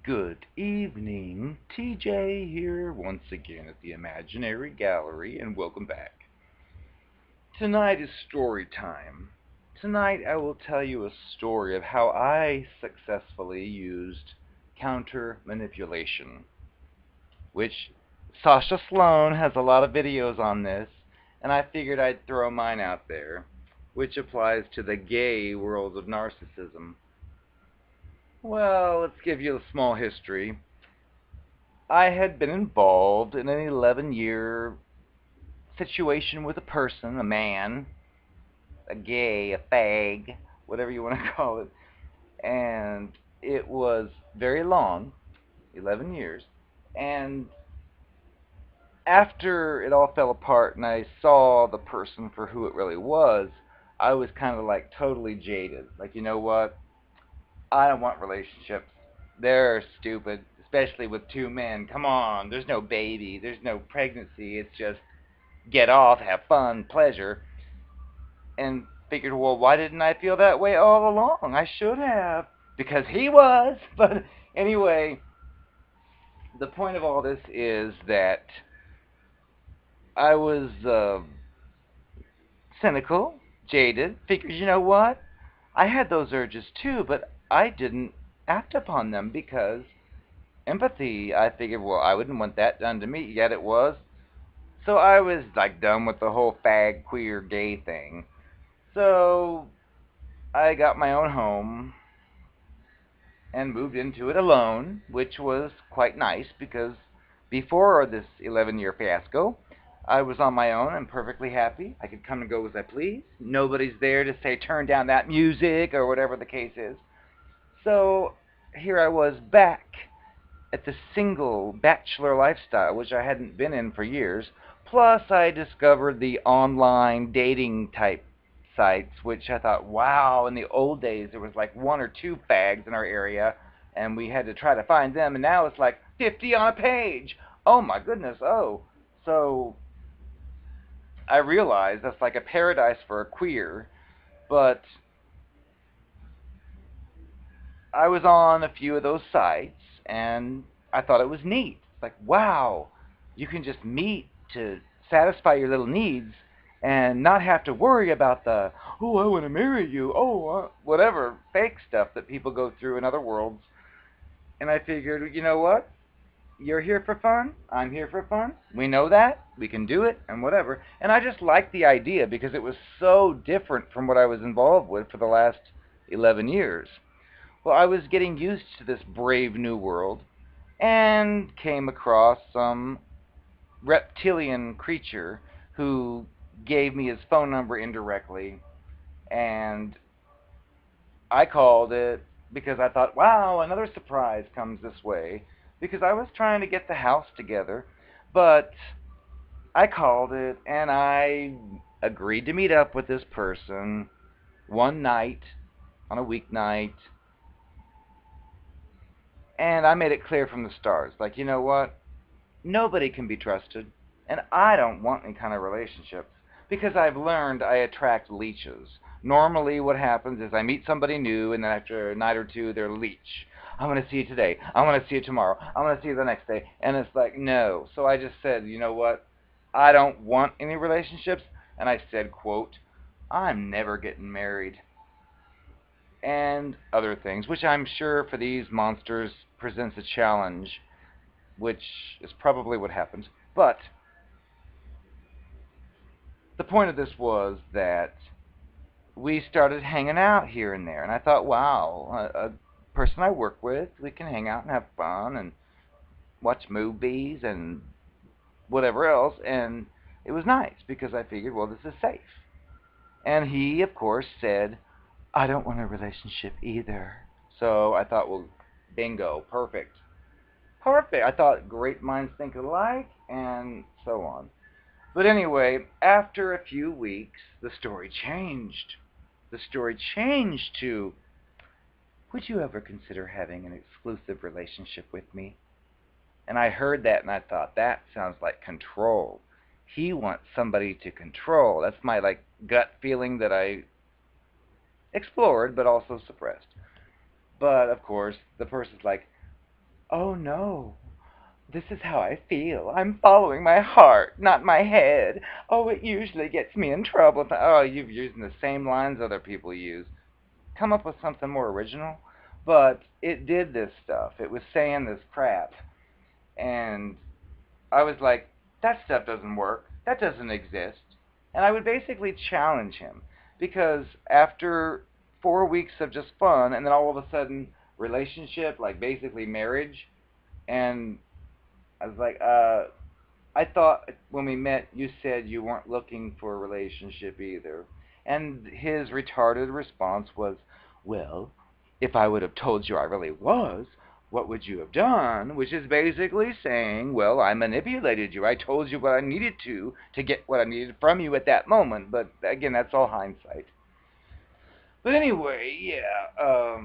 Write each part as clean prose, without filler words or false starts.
Good evening, TJ here once again at the Imaginary Gallery, and welcome back. Tonight is story time. Tonight I will tell you a story of how I successfully used counter manipulation, which Sasha Sloan has a lot of videos on this, and I figured I'd throw mine out there, which applies to the gay world of narcissism. Well, let's give you a small history. I had been involved in an 11-year situation with a person, a man, a gay, a fag, whatever you want to call it. And it was very long, 11 years. And after it all fell apart and I saw the person for who it really was, I was kind of like totally jaded. Like, you know what? I don't want relationships. They're stupid, especially with two men. Come on, there's no baby, there's no pregnancy. It's just get off, have fun, pleasure. And figured, well, why didn't I feel that way all along? I should have, because he was. But anyway, the point of all this is that I was cynical, jaded, figured, you know what? I had those urges too, but I didn't act upon them because empathy, I figured, well, I wouldn't want that done to me, yet it was. So I was like done with the whole fag, queer, gay thing. So I got my own home and moved into it alone, which was quite nice because before this 11-year fiasco, I was on my own and perfectly happy. I could come and go as I please. Nobody's there to say turn down that music or whatever the case is. So here I was back at the single bachelor lifestyle, which I hadn't been in for years. Plus, I discovered the online dating type sites, which I thought, wow, in the old days there was like one or two fags in our area, and we had to try to find them, and now it's like 50 on a page. Oh my goodness, oh. So I realized that's like a paradise for a queer, but I was on a few of those sites, and I thought it was neat. It's like, wow, you can just meet to satisfy your little needs and not have to worry about the, oh, I want to marry you, oh, whatever fake stuff that people go through in other worlds. And I figured, you know what? You're here for fun. I'm here for fun. We know that. We can do it and whatever. And I just liked the idea because it was so different from what I was involved with for the last 11 years. Well, I was getting used to this brave new world and came across some reptilian creature who gave me his phone number indirectly, and I called it because I thought, wow, another surprise comes this way, because I was trying to get the house together, but I called it and I agreed to meet up with this person one night on a weeknight. And I made it clear from the start, like, you know what? Nobody can be trusted, and I don't want any kind of relationships because I've learned I attract leeches. Normally, what happens is I meet somebody new, and then after a night or two, they're a leech. I'm going to see you today. I'm going to see you tomorrow. I'm going to see you the next day. And it's like, no. So I just said, you know what? I don't want any relationships. And I said, quote, I'm never getting married. And other things, which I'm sure for these monsters presents a challenge, which is probably what happened. But the point of this was that we started hanging out here and there, and I thought, wow, a person I work with, we can hang out and have fun and watch movies and whatever else, and it was nice because I figured, well, this is safe. And he, of course, said, I don't want a relationship either. So I thought, well, bingo, perfect. Perfect. I thought great minds think alike, and so on. But anyway, after a few weeks, the story changed. The story changed to would you ever consider having an exclusive relationship with me? And I heard that and I thought, that sounds like control. He wants somebody to control. That's my like gut feeling that I explored but also suppressed. But of course, the person's like, oh no, this is how I feel. I'm following my heart, not my head. Oh, it usually gets me in trouble. Oh, you're using the same lines other people use. Come up with something more original. But it did this stuff. It was saying this crap. And I was like, that stuff doesn't work. That doesn't exist. And I would basically challenge him. Because after 4 weeks of just fun, and then all of a sudden, relationship, like basically marriage, and I was like, I thought when we met, you said you weren't looking for a relationship either. And his retarded response was, well, if I would have told you I really was, what would you have done? Which is basically saying, well, I manipulated you. I told you what I needed to get what I needed from you at that moment. But again, that's all hindsight. But anyway, yeah.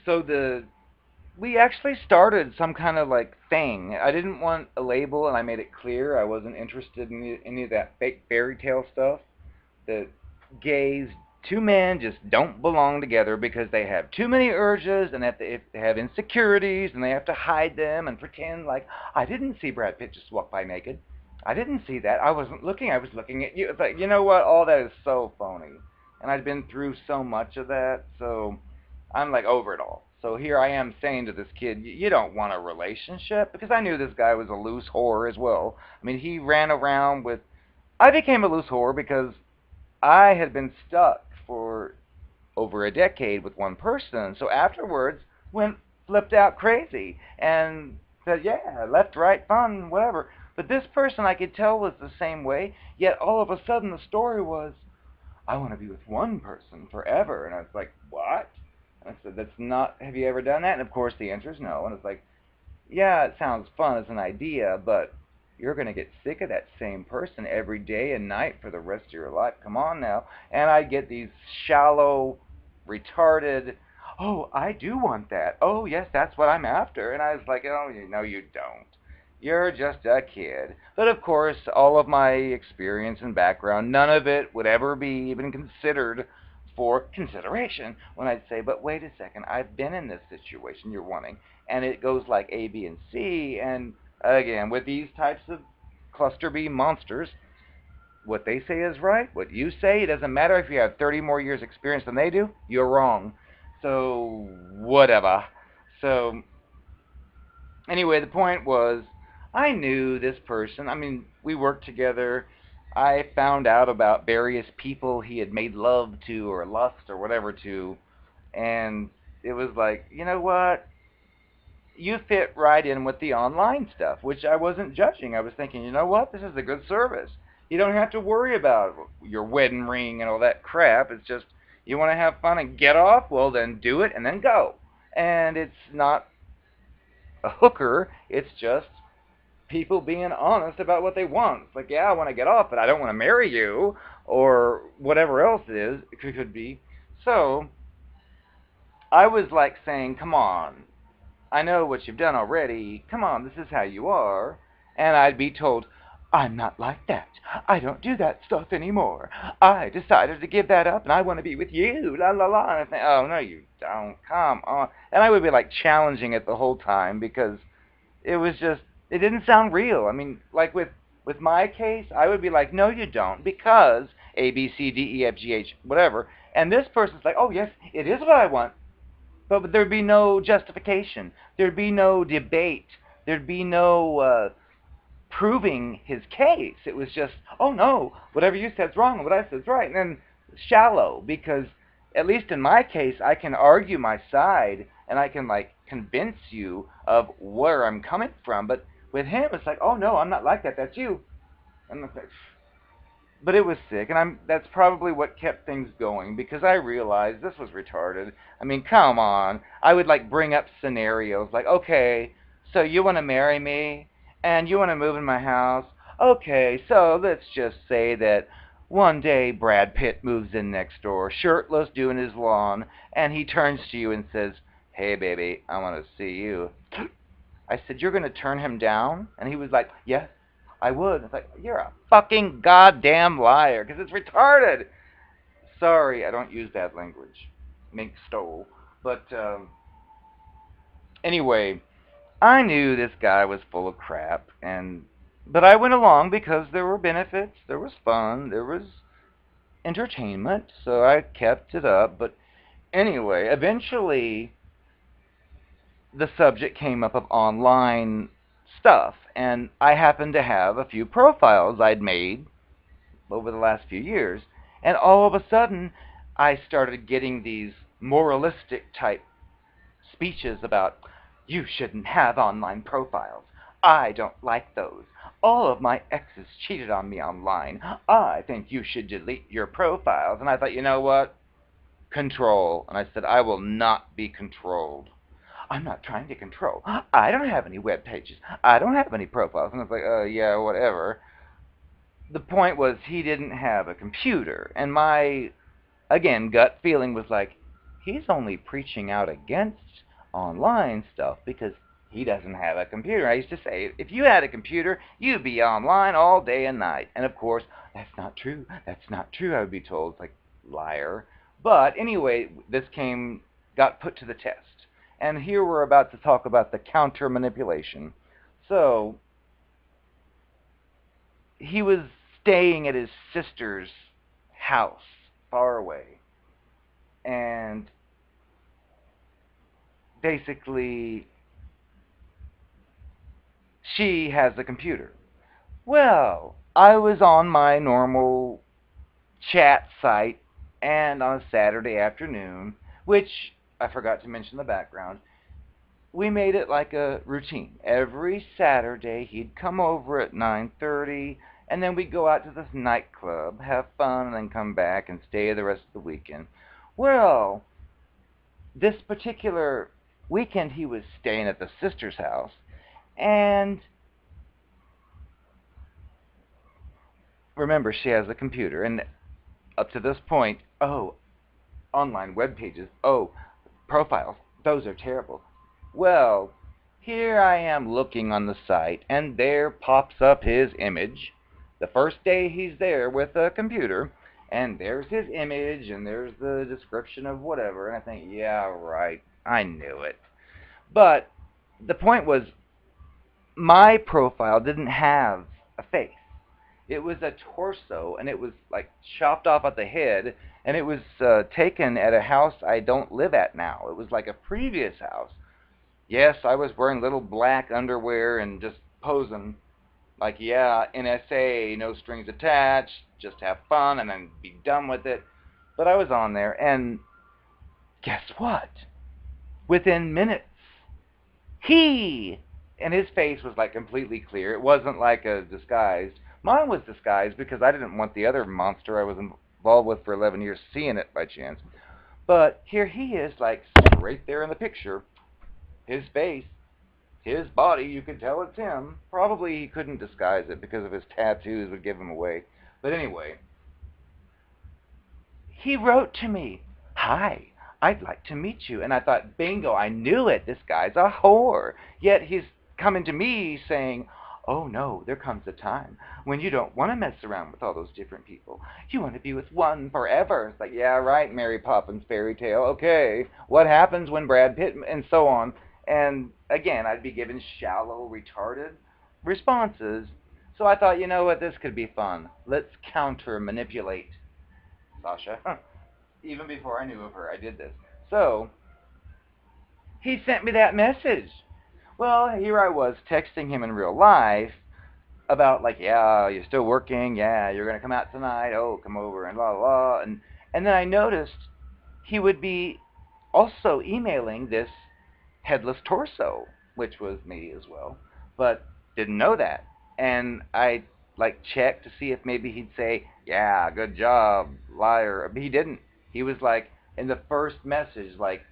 So we actually started some kind of like thing. I didn't want a label, and I made it clear I wasn't interested in any of that fake fairy tale stuff. That gays, two men, just don't belong together because they have too many urges and if they have insecurities and they have to hide them and pretend like I didn't see Brad Pitt just walk by naked. I didn't see that. I wasn't looking. I was looking at you. It's like, you know what? All that is so phony. And I'd been through so much of that, so I'm like over it all. So here I am saying to this kid, you don't want a relationship, because I knew this guy was a loose whore as well. I mean, he ran around with. I became a loose whore because I had been stuck for over a decade with one person. So afterwards, went flipped out crazy and said, yeah, left, right, fun, whatever. But this person I could tell was the same way. Yet all of a sudden the story was, I want to be with one person forever. And I was like, what? And I said, that's not, have you ever done that? And of course the answer is no. And it's like, yeah, it sounds fun as an idea, but you're going to get sick of that same person every day and night for the rest of your life. Come on now. And I get these shallow, retarded, oh, I do want that. Oh, yes, that's what I'm after. And I was like, oh, no, you don't. You're just a kid. But of course, all of my experience and background, none of it would ever be even considered for consideration when I'd say, but wait a second, I've been in this situation you're wanting. And it goes like A, B, and C. And again, with these types of cluster B monsters, what they say is right. What you say, it doesn't matter if you have 30 more years experience than they do, you're wrong. So, whatever. So, anyway, the point was, I knew this person. I mean, we worked together. I found out about various people he had made love to or lust or whatever to. And it was like, you know what? You fit right in with the online stuff, which I wasn't judging. I was thinking, you know what? This is a good service. You don't have to worry about your wedding ring and all that crap. It's just you want to have fun and get off, well, then do it and then go. And it's not a hooker, it's just people being honest about what they want. It's like, yeah, I want to get off, but I don't want to marry you, or whatever else it is, it could be. So I was like saying, come on, I know what you've done already. Come on, this is how you are. And I'd be told, I'm not like that. I don't do that stuff anymore. I decided to give that up and I want to be with you. La la la. And I think, oh, no, you don't. Come on. And I would be like challenging it the whole time because it was just, it didn't sound real. I mean, like with my case, I would be like, no, you don't, because A, B, C, D, E, F, G, H, whatever. And this person's like, oh, yes, it is what I want. But there'd be no justification. There'd be no debate. There'd be no proving his case. It was just, oh no, whatever you said's wrong, and what I said's right. And then shallow, because at least in my case, I can argue my side, and I can like convince you of where I'm coming from. But with him, it's like, oh no, I'm not like that. That's you. And it's like, but it was sick, and that's probably what kept things going because I realized this was retarded. I mean, come on. I would like bring up scenarios like, okay, so you want to marry me and you want to move in my house. Okay, so let's just say that One day, Brad Pitt moves in next door, shirtless, doing his lawn, and he turns to you and says, "Hey, baby, I want to see you." I said, "You're going to turn him down?" And he was like, "Yes, I would." It's like, "You're a fucking goddamn liar, because it's retarded." Sorry, I don't use bad language. Mink stole. But anyway, I knew this guy was full of crap, but I went along because there were benefits, there was fun, there was entertainment, so I kept it up. But anyway, eventually the subject came up of online stuff, and I happened to have a few profiles I'd made over the last few years, and all of a sudden I started getting these moralistic type speeches about, "You shouldn't have online profiles. I don't like those. All of my exes cheated on me online. I think you should delete your profiles." And I thought, you know what? Control. And I said, I will not be controlled. I'm not trying to control. I don't have any web pages. I don't have any profiles. And I was like, oh, yeah, whatever. The point was he didn't have a computer. And my, again, gut feeling was like, he's only preaching out against online stuff because he doesn't have a computer. I used to say, if you had a computer, you'd be online all day and night. And of course, that's not true. That's not true, I would be told. It's like, liar. But anyway, got put to the test. And here we're about to talk about the counter manipulation. So, he was staying at his sister's house, far away. And basically, she has a computer. Well, I was on my normal chat site, and on a Saturday afternoon, which I forgot to mention in the background, we made it like a routine. Every Saturday, he'd come over at 9:30, and then we'd go out to this nightclub, have fun, and then come back and stay the rest of the weekend. Well, this particular weekend, he was staying at the sister's house, and remember, she has a computer, and up to this point, oh, online web pages, oh, profiles, those are terrible. Well, here I am looking on the site, and there pops up his image. The first day he's there with a computer, and there's his image, and there's the description of whatever, and I think, yeah, right, I knew it. But the point was, my profile didn't have a face. It was a torso, and it was like chopped off at the head, and it was taken at a house I don't live at now. It was like a previous house. Yes, I was wearing little black underwear and just posing like, yeah, NSA, no strings attached, just have fun and then be done with it. But I was on there, and guess what? Within minutes, he and his face was like completely clear. It wasn't like a disguise. Mine was disguised because I didn't want the other monster I was involved with for 11 years seeing it by chance. But here he is, like right there in the picture. His face, his body, you could tell it's him. Probably he couldn't disguise it because of his tattoos would give him away. But anyway, he wrote to me, "Hi, I'd like to meet you." And I thought, bingo, I knew it. This guy's a whore. Yet he's coming to me saying, "Oh no, there comes a time when you don't want to mess around with all those different people. You want to be with one forever." It's like, yeah, right, Mary Poppins fairy tale. Okay, what happens when Brad Pitt, and so on. And again, I'd be given shallow, retarded responses. So I thought, you know what, this could be fun. Let's counter manipulate Sasha. Even before I knew of her, I did this. So, he sent me that message. Well, here I was texting him in real life about, like, yeah, you're still working, yeah, you're going to come out tonight, oh, come over, and blah, blah, blah. And then I noticed he would be also emailing this headless torso, which was me as well, but didn't know that. And I like checked to see if maybe he'd say, "Yeah, good job, liar." But he didn't. He was like in the first message, like,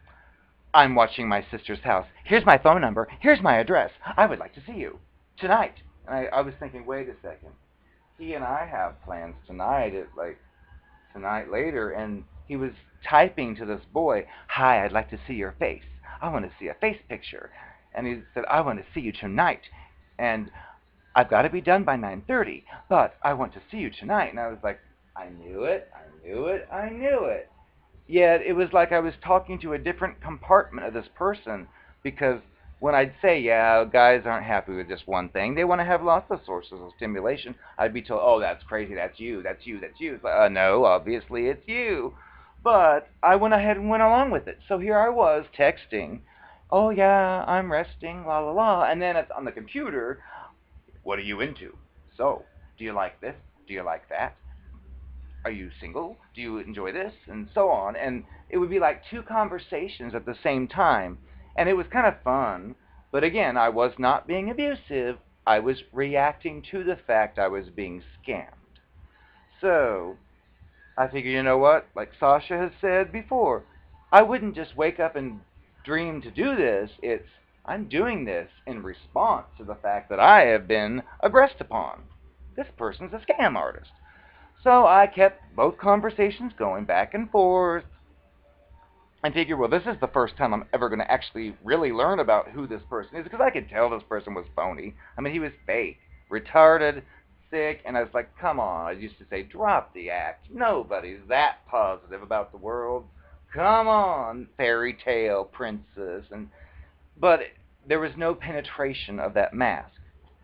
"I'm watching my sister's house. Here's my phone number. Here's my address. I would like to see you tonight." And I was thinking, wait a second. he and I have plans tonight at like tonight later, and he was typing to this boy, "Hi, I'd like to see your face. I want to see a face picture." And he said, "I want to see you tonight, and I've got to be done by 9:30, but I want to see you tonight." And I was like, I knew it, I knew it, I knew it. Yet it was like I was talking to a different compartment of this person, because when I'd say, yeah, guys aren't happy with just one thing, they want to have lots of sources of stimulation, I'd be told, oh, that's crazy, that's you, that's you, that's you. It's like, no, obviously it's you. But I went ahead and went along with it. So here I was texting, oh, yeah, I'm resting, la la la. And then it's on the computer, what are you into? So, do you like this? Do you like that? Are you single? Do you enjoy this? And so on. And it would be like two conversations at the same time. And it was kind of fun. But again, I was not being abusive. I was reacting to the fact I was being scammed. So I figured, you know what? Like Sasha has said before, I wouldn't just wake up and dream to do this. It's I'm doing this in response to the fact that I have been aggressed upon. This person's a scam artist. So I kept both conversations going back and forth. I figured, well, this is the first time I'm ever going to actually really learn about who this person is, because I could tell this person was phony. I mean, he was fake, retarded, sick, and I was like, come on. I used to say, drop the act. Nobody's that positive about the world. Come on, fairy tale princess. But there was no penetration of that mask.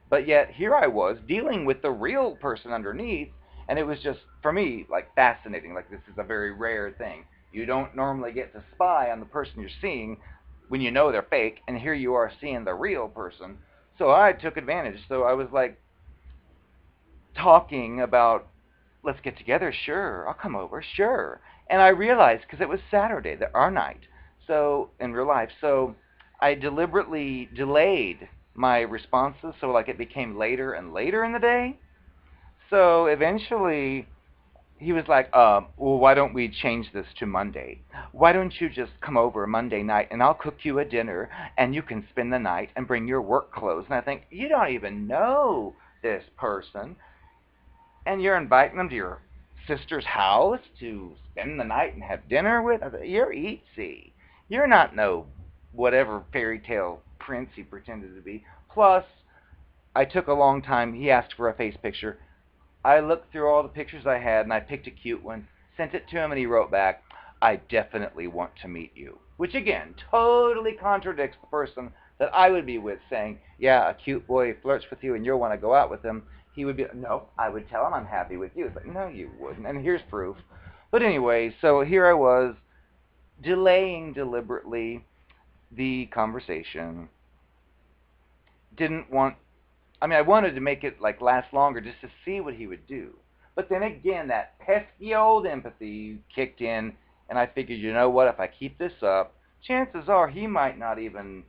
But yet here I was dealing with the real person underneath, and it was just for me like fascinating. Like this is a very rare thing. You don't normally get to spy on the person you're seeing when you know they're fake, and here you are seeing the real person. So I took advantage. So I was like talking about, let's get together, sure, I'll come over, sure. And I realized, because it was Saturday, our night, so in real life, so I deliberately delayed my responses, so like it became later and later in the day. So eventually he was like, well, why don't we change this to Monday? Why don't you just come over Monday night and I'll cook you a dinner and you can spend the night and bring your work clothes? And I think, you don't even know this person, and you're inviting them to your sister's house to spend the night and have dinner with. You're eatsy. You're not no whatever fairy tale prince he pretended to be. Plus, I took a long time. He asked for a face picture. I looked through all the pictures I had and I picked a cute one, sent it to him, and he wrote back, I definitely want to meet you. Which again, totally contradicts the person that I would be with saying, yeah, a cute boy flirts with you and you'll want to go out with him. He would be, no, I would tell him I'm happy with you. It's like, no, you wouldn't. And here's proof. But anyway, so here I was delaying deliberately the conversation. Didn't want I mean, I wanted to make it like last longer just to see what he would do. But then again, that pesky old empathy kicked in, and I figured, you know what? If I keep this up, chances are he might not even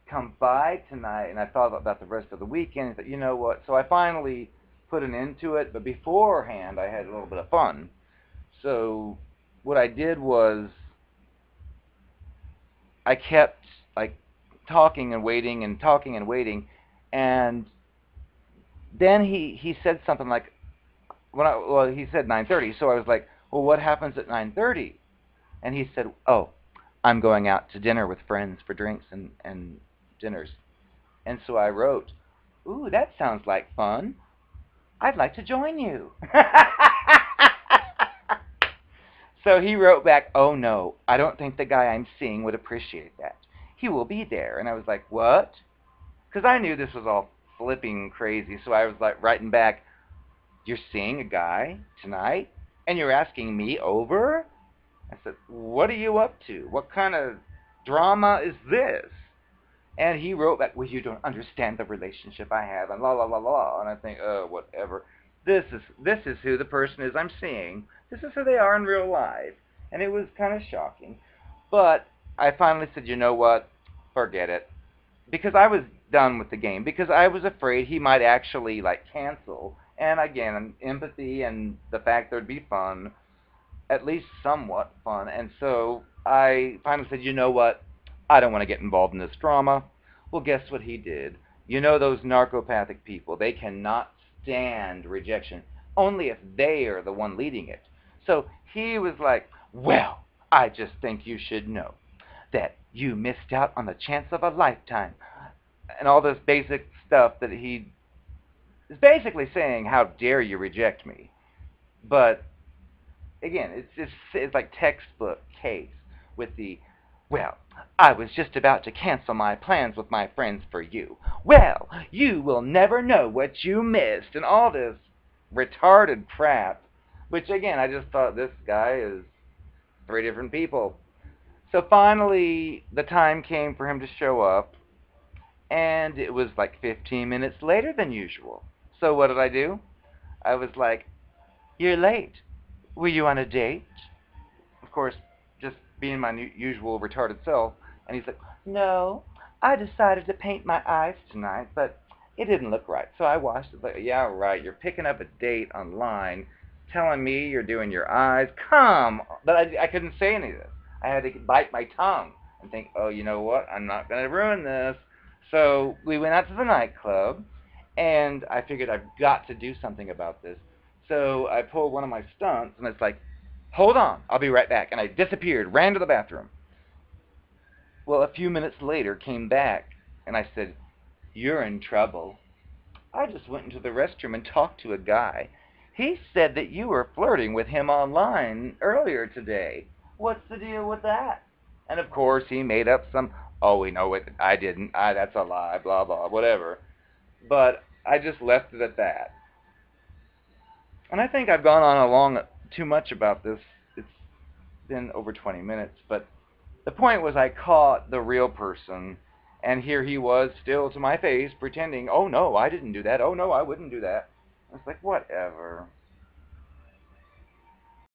come by tonight. And I thought about the rest of the weekend. And thought, you know what? So I finally put an end to it. But beforehand, I had a little bit of fun. So what I did was I kept like talking and waiting and talking and waiting, and then he said something like he said 9:30, so I was like, well, what happens at 9:30? And he said, oh, I'm going out to dinner with friends for drinks and dinners. And so I wrote, ooh, that sounds like fun. I'd like to join you. So he wrote back, oh no, I don't think the guy I'm seeing would appreciate that. He will be there. And I was like, what? Because I knew this was all flipping crazy, so I was like writing back, you're seeing a guy tonight and you're asking me over? I said, what are you up to? What kind of drama is this? And he wrote back, well, you don't understand the relationship I have, and la la la la. And I think, oh, whatever. This is who the person is I'm seeing. This is who they are in real life. And it was kind of shocking. But I finally said, you know what? Forget it. Because I was done with the game. Because I was afraid he might actually like cancel. And again, empathy and the fact there'd be fun, at least somewhat fun. And so I finally said, you know what? I don't want to get involved in this drama. Well, guess what he did? You know those narcopathic people, they cannot stand rejection, only if they are the one leading it. So he was like, well, I just think you should know that you missed out on the chance of a lifetime. And all this basic stuff that he is basically saying, how dare you reject me? But again, it's like textbook case with the, well, I was just about to cancel my plans with my friends for you. Well, you will never know what you missed, and all this retarded crap. Which again, I just thought this guy is three different people. So finally, the time came for him to show up, and it was like 15 minutes later than usual. So what did I do? I was like, you're late. Were you on a date? Of course, just being my usual retarded self. And he's like, no, I decided to paint my eyes tonight, but it didn't look right, so I washed it. Like, yeah, right, you're picking up a date online, telling me you're doing your eyes. Come! But I couldn't say any of this. I had to bite my tongue and think, oh, you know what? I'm not going to ruin this. So we went out to the nightclub, and I figured I've got to do something about this. So I pulled one of my stunts, and it's like, hold on, I'll be right back. And I disappeared, ran to the bathroom. Well, a few minutes later, came back, and I said, you're in trouble. I just went into the restroom and talked to a guy. He said that you were flirting with him online earlier today. What's the deal with that? And of course, he made up some, oh, we know it, I didn't, that's a lie, blah, blah, whatever. But I just left it at that. And I think I've gone on along too much about this. It's been over 20 minutes, but the point was I caught the real person, and here he was still to my face pretending, oh no, I didn't do that, oh no, I wouldn't do that. It's like, whatever.